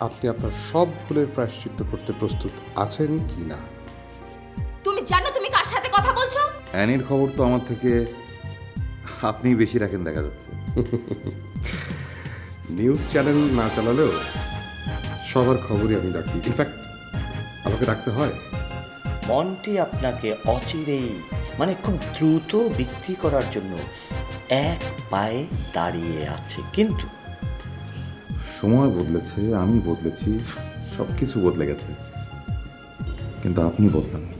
আপনি আপনার সব ভুলের প্রায়শ্চিত্ত করতে প্রস্তুত আছেন কি না? তুমি জানো তুমি কার সাথে কথা বলছো? অ্যানির খবর তো আমার থেকে আপনিই বেশি রাখেন দেখা যাচ্ছে। নিউজ চ্যানেল না চালালেও সবার খবরই আমি রাখি। ইনফ্যাক্ট আমাকে রাখতে হয়। মন্টি আপনাকে অচিরেই মানে খুব দ্রুত বিক্রি করার জন্য এক পায়ে দাঁড়িয়ে আছে, কিন্তু সময় বদলেছে, আমি বদলেছি, সব কিছু বদলে গেছে, কিন্তু আপনি বদলাননি।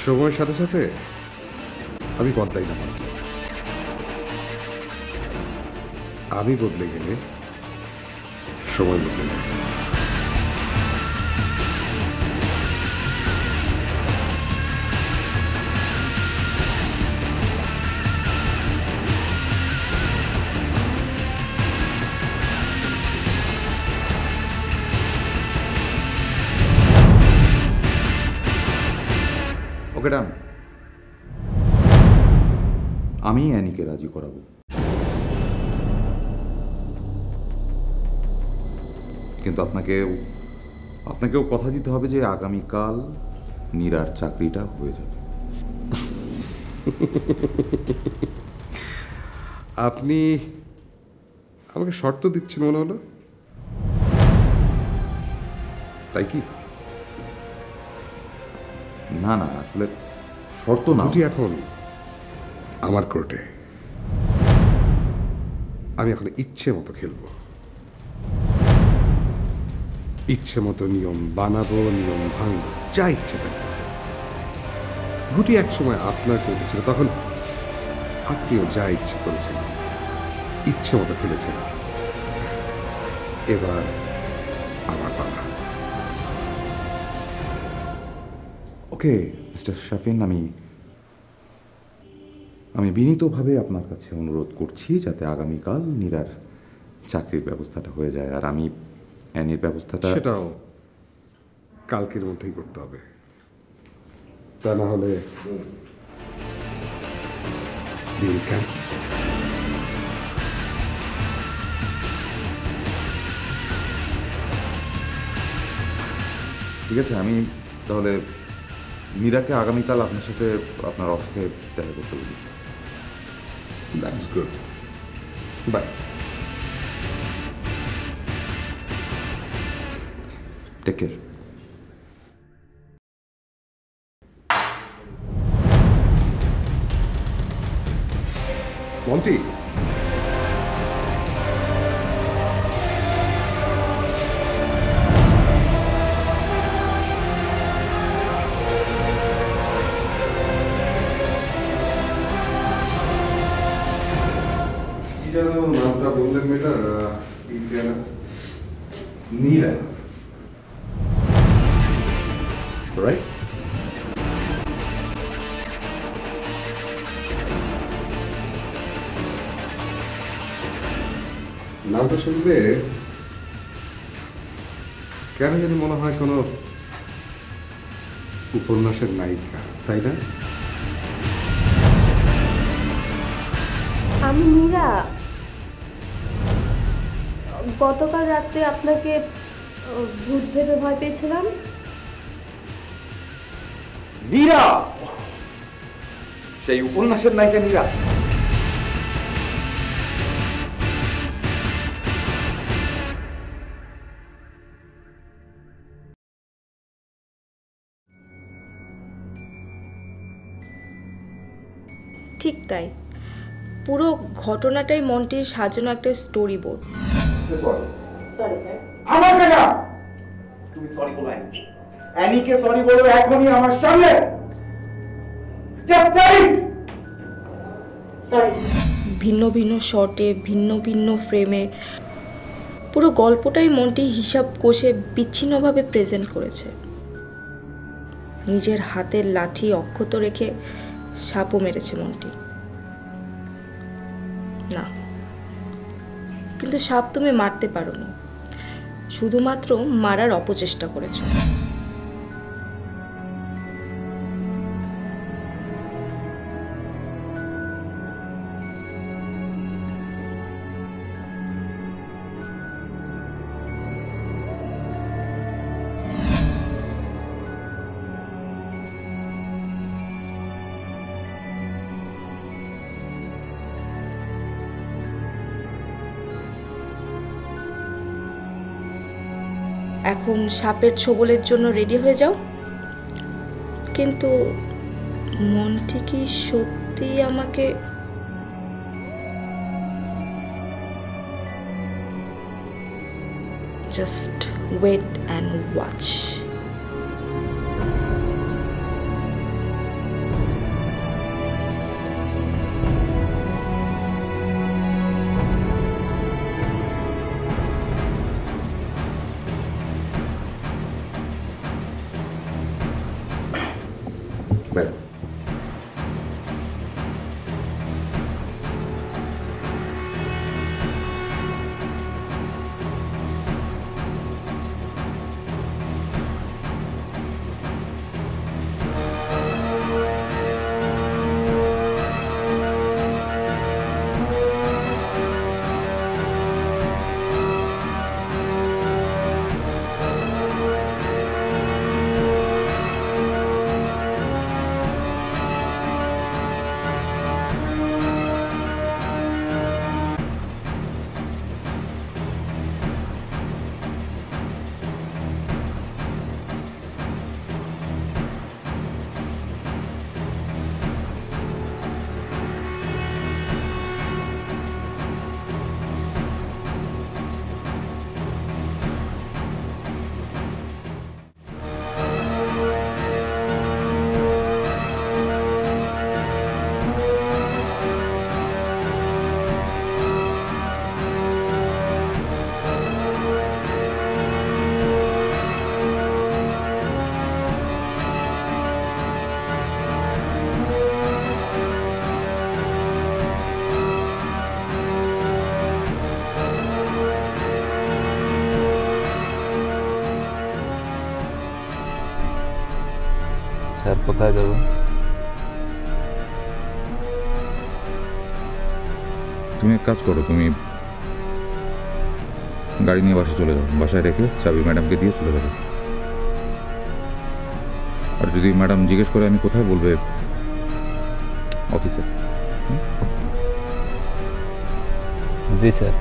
সময়ের সাথে সাথে আমি বদলাই না মাত্র। আমি বদলে গেলে সময় বদলে যায়। ওকে ডান, আমি অ্যানিকে রাজি করাবো, কিন্তু আপনাকেও কথা দিতে হবে যে আগামীকাল নীরার চাকরিটা হয়ে যাবে। আপনি আমাকে শর্ত দিচ্ছেন মনে হলো, তাই কি? না না, আসলে শর্ত না। এখন আমার কোর্টে আমি এখন ইচ্ছে মতো খেলবো, ইচ্ছে মতো নিয়ম বানাবো, নিয়ম ভাঙবো, যা ইচ্ছে থাকে। গুটি এক সময় আপনার কোর্টে ছিল, তখন আপনিও যা ইচ্ছে করেছেন, ইচ্ছে মতো খেলেছেন। এবার আমার পালা। ওকে মিস্টার শাফিন, আমি বিনীতভাবে আপনার কাছে অনুরোধ করছি যাতে আগামীকাল নীরার চাকরির ব্যবস্থাটা হয়ে যায়, আর আমি অ্যানির ব্যবস্থাটা সেটাও কালকের মধ্যেই করতে হবে, তা না হলে ডিল ক্যান্সেল। ঠিক আছে, আমি তাহলে মীরাকে আগামীকাল আপনার সাথে আপনার অফিসে দেখা করতে বলি। That's good, bye. Take care. Monty, নামটা বললেন মেয়েটা? নীরা, রাইট? নামটা শুনলে কেন জানি মনে হয় কোনো উপন্যাসের নায়িকা, তাই না? আমি মীরা। গতকাল রাত্রে আপনাকে ভূত ভেবে ভয় পেয়েছিলাম। নীরা, সেই উপন্যাসের নায়িকা নীরা। ঠিক তাই, পুরো ঘটনাটাই মন্টির সাজানো একটা স্টোরি বোর্ড। Sorry sir. আমাকে না, তুমি সরি বলো অ্যানিকে। অ্যানিকে সরি বলো এখনই আমার সামনে। জাস্ট সে ইট। সরি। ভিন্ন ভিন্ন শটে, ভিন্ন ভিন্ন ফ্রেমে পুরো গল্পটাই মন্টি হিসাব কষে বিচ্ছিন্নভাবে প্রেজেন্ট করেছে। নিজের হাতের লাঠি অক্ষত রেখে সাপও মেরেছে মন্টি। না, কিন্তু সাপ তুমি মারতে পারো না, শুধুমাত্র মারার অপচেষ্টা করেছো। এখন সাপের ছোবলের জন্য রেডি হয়ে যাও। কিন্তু মনটি কি সত্যি আমাকে just wait and watch. Sir কোথায় যাব? তুমি এক কাজ করো, তুমি গাড়ি নিয়ে বাসায় চলে যাও, বাসায় রেখে চাবি ম্যাডামকে দিয়ে চলে যাবে। আর যদি ম্যাডাম জিজ্ঞেস করে আমি কোথায়, বলবে অফিসে। জি স্যার।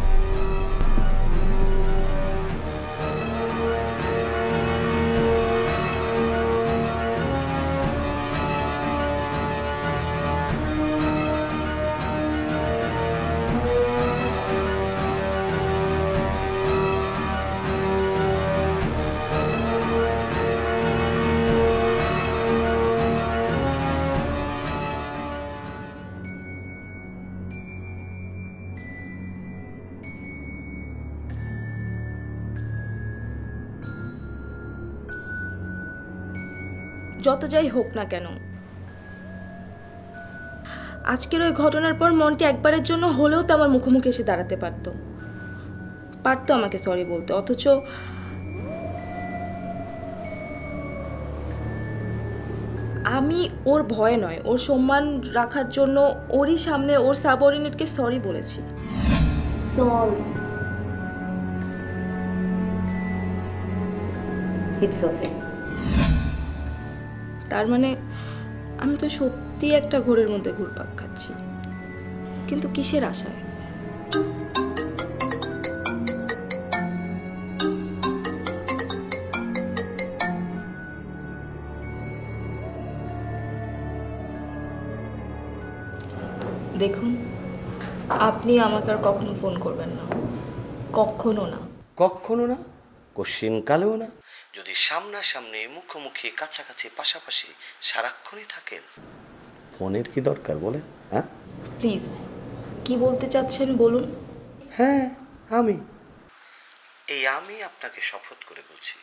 যত যাই হোক না কেন, আজকের ওই ঘটনার পর মনটি একবারের জন্য হলেও তো আমার মুখোমুখি এসে দাঁড়াতে পারতো আমাকে সরি বলতে। অথচ আমি ওর ভয় নয়, ওর সম্মান রাখার জন্য ওরই সামনে ওর সাবঅর্ডিনেটকে সরি বলেছি। Sorry, it's okay. তার মানে আমি তো সত্যি একটা ঘোরের মধ্যে ঘুরপাক খাচ্ছি, কিন্তু কিসের আশায়? দেখুন, আপনি আমাকে আর কখনো ফোন করবেন না, কখনো না। কখনো না, কোশ্চিনকালেও না। যদি সামনাসামনি মুখোমুখি কাছাকাছি পাশাপাশি সারাক্ষণই থাকেন, ফোনের কি দরকার বলে? হ্যাঁ প্লিজ, কি বলতে চাচ্ছেন বলুন। হ্যাঁ, আমি আপনাকে শপথ করে বলছি,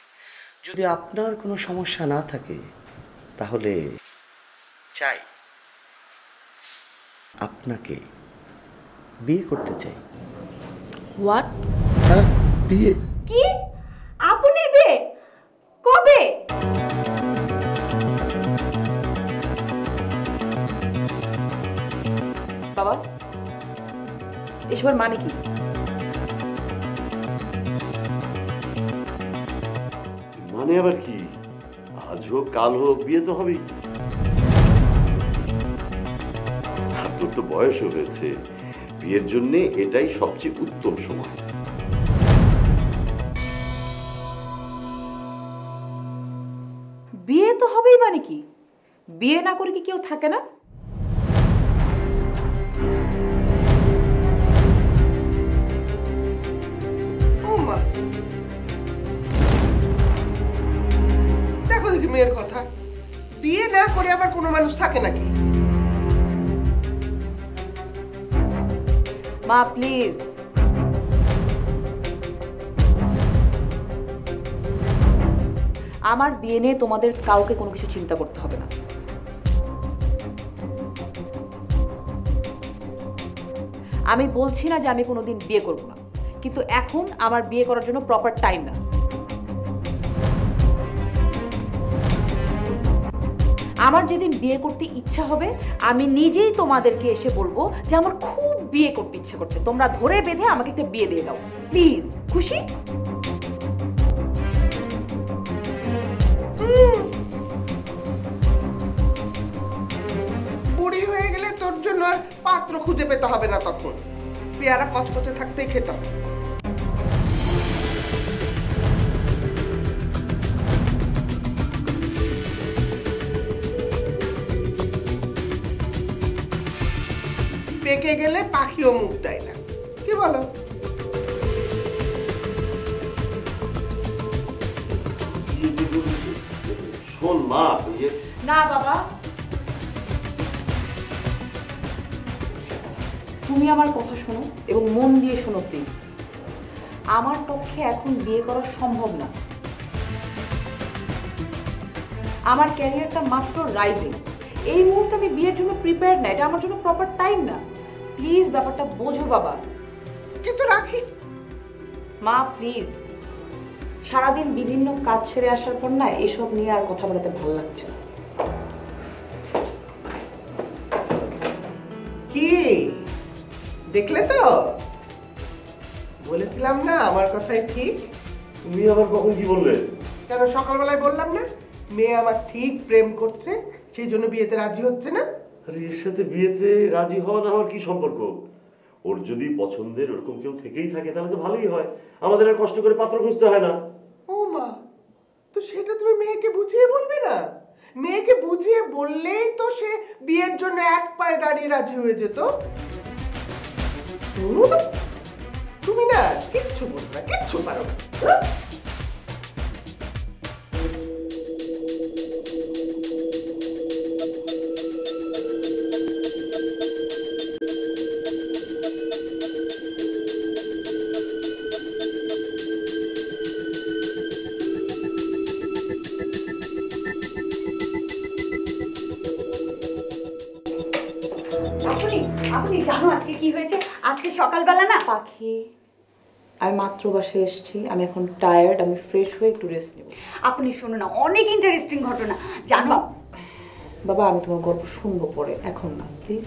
যদি আপনার কোনো সমস্যা না থাকে তাহলে চাই আপনাকে বিয়ে করতে চাই। হোয়াট? হ্যাঁ, বিয়ে। কি? আপনি বিয়ে কবে? বাবা, এসবের মানে কি? মানে আবার কি? আজ হোক কাল হোক বিয়ে তো হবেই। তোর তো বয়সও হয়েছে, বিয়ের জন্য এটাই সবচেয়ে উত্তম সময়। মানে কি? বিয়ে না করে কি কেউ থাকে না? দেখো দেখি মেয়ের কথা, বিয়ে না করে আবার কোনো মানুষ থাকে নাকি? মা প্লিজ, আমার বিয়ে নিয়ে তোমাদের কাউকে কোনো কিছু চিন্তা করতে হবে না। আমি বলছি না যে আমি কোনোদিন বিয়ে করব না, কিন্তু এখন আমার বিয়ে করার জন্য প্রপার টাইম না। আমার যেদিন বিয়ে করতে ইচ্ছা হবে আমি নিজেই তোমাদেরকে এসে বলবো যে আমার খুব বিয়ে করতে ইচ্ছে করছে, তোমরা ধরে বেঁধে আমাকে একটা বিয়ে দিয়ে দাও প্লিজ। খুশি? বুড়ি হয়ে গেলে তোর জন্য আর পাত্র খুঁজে পেতে হবে না, তখন পেয়ারা কচকচে থাকতেই খেতে হবে। পেকে গেলে পাখিও মুখ দেয় না, কি বলো? শোন মা, না বাবা, তুমি আমার কথা শোনো এবং মন দিয়ে শোনো প্লিজ। আমার পক্ষে এখন বিয়ে করা সম্ভব না। আমার ক্যারিয়ারটা মাত্র রাইজিং, এই মুহূর্তে আমি বিয়ের জন্য প্রিপেয়ার না, এটা আমার জন্য প্রপার টাইম না। প্লিজ ব্যাপারটা বোঝো বাবা। কিন্তু রাখি মা প্লিজ, সারাদিন বিভিন্ন কাজ ছেড়ে আসার পর না এসব নিয়ে আর কথা বলতে ভালো লাগছে না। কি দেখলে তো, বলেছিলাম না আমার কথাই ঠিক। তুমি আবার কখন কি বললে? কেন সকালবেলায় বললাম না মেয়ে আমার ঠিক প্রেম করছে, সেই জন্য বিয়েতে রাজি হচ্ছে না? আরে এর সাথে বিয়েতে রাজি হওয়া না হওয়ার কি সম্পর্ক? ওর যদি পছন্দের ওরকম কেউ থেকেই থাকে তাহলে তো ভালোই হয়, আমাদের আর কষ্ট করে পাত্র খুঁজতে হয় না। ও মা, তো সেটা তুমি মেয়েকে বুঝিয়ে বলবে না? মেয়েকে বুঝিয়ে বললেই তো সে বিয়ের জন্য এক পায়ে দাঁড়িয়ে রাজি হয়ে যেত। তুমি না কিচ্ছু বলবে না, কিচ্ছু পারো না। আপনি জানো আজকে কি হয়েছে? আজকে সকালবেলা না পাখি, আমি মাত্র বাসায় এসেছি, আমি এখন টায়ার্ড, আমি ফ্রেশ হয়ে একটু রেস্ট নেব। আপনি শোনো না, অনেক ইন্টারেস্টিং ঘটনা জানো। বাবা আমি তোমার গল্প শুনবো পরে, এখন না প্লিজ।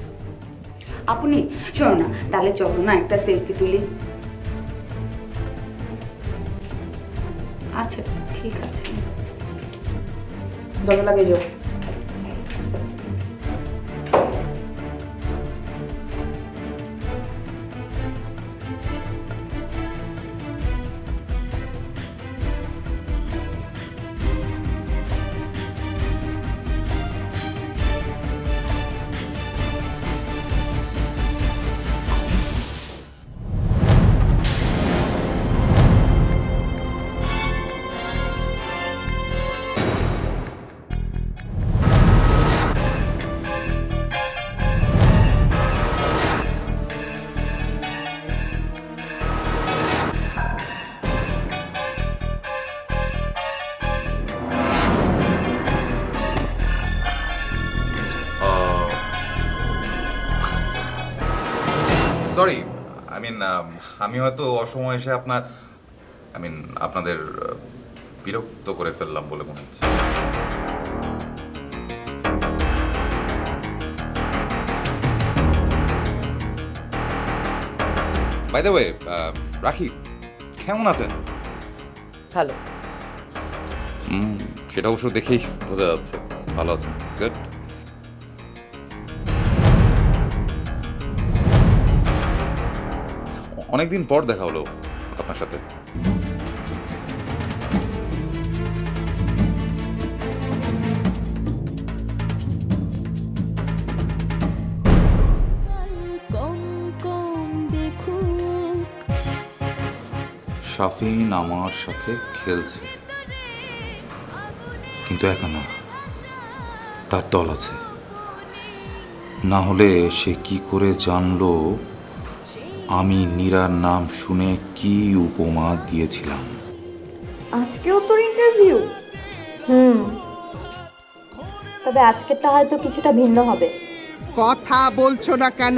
আপনি শোনো না, তাহলে চলো না একটা সেলফি তুলি। আচ্ছা ঠিক আছে, দরজা লাগিয়ে যাও। সরি, আমি হয়তো অসময় এসে আপনাদের বিরক্ত করে ফেললাম বলে মনে হচ্ছে। বাই দ্য ওয়ে, রাখি কেমন আছেন? ভালো। সেটা অবশ্য দেখেই বোঝা যাচ্ছে ভালো আছেন। গুড। অনেকদিন পর দেখা হলো আপনার সাথে। শাফিন আমার সাথে খেলছে, কিন্তু একা না, তার দল আছে। না হলে সে কি করে জানলো আমি নীরার নাম শুনে কি উপমা দিয়েছিলাম? আজকেও তোর ইন্টারভিউ? তবে আজকেরটা হয়তো কিছুটা ভিন্ন হবে। কথা বলছো না কেন?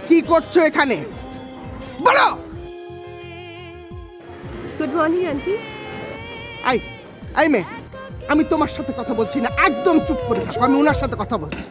কি করছো এখানে বলো? Good morning aunty. আই মেয়ে, আমি তোমার সাথে কথা বলছি না, একদম চুপ করে থাকো, আমি ওনার সাথে কথা বলছি।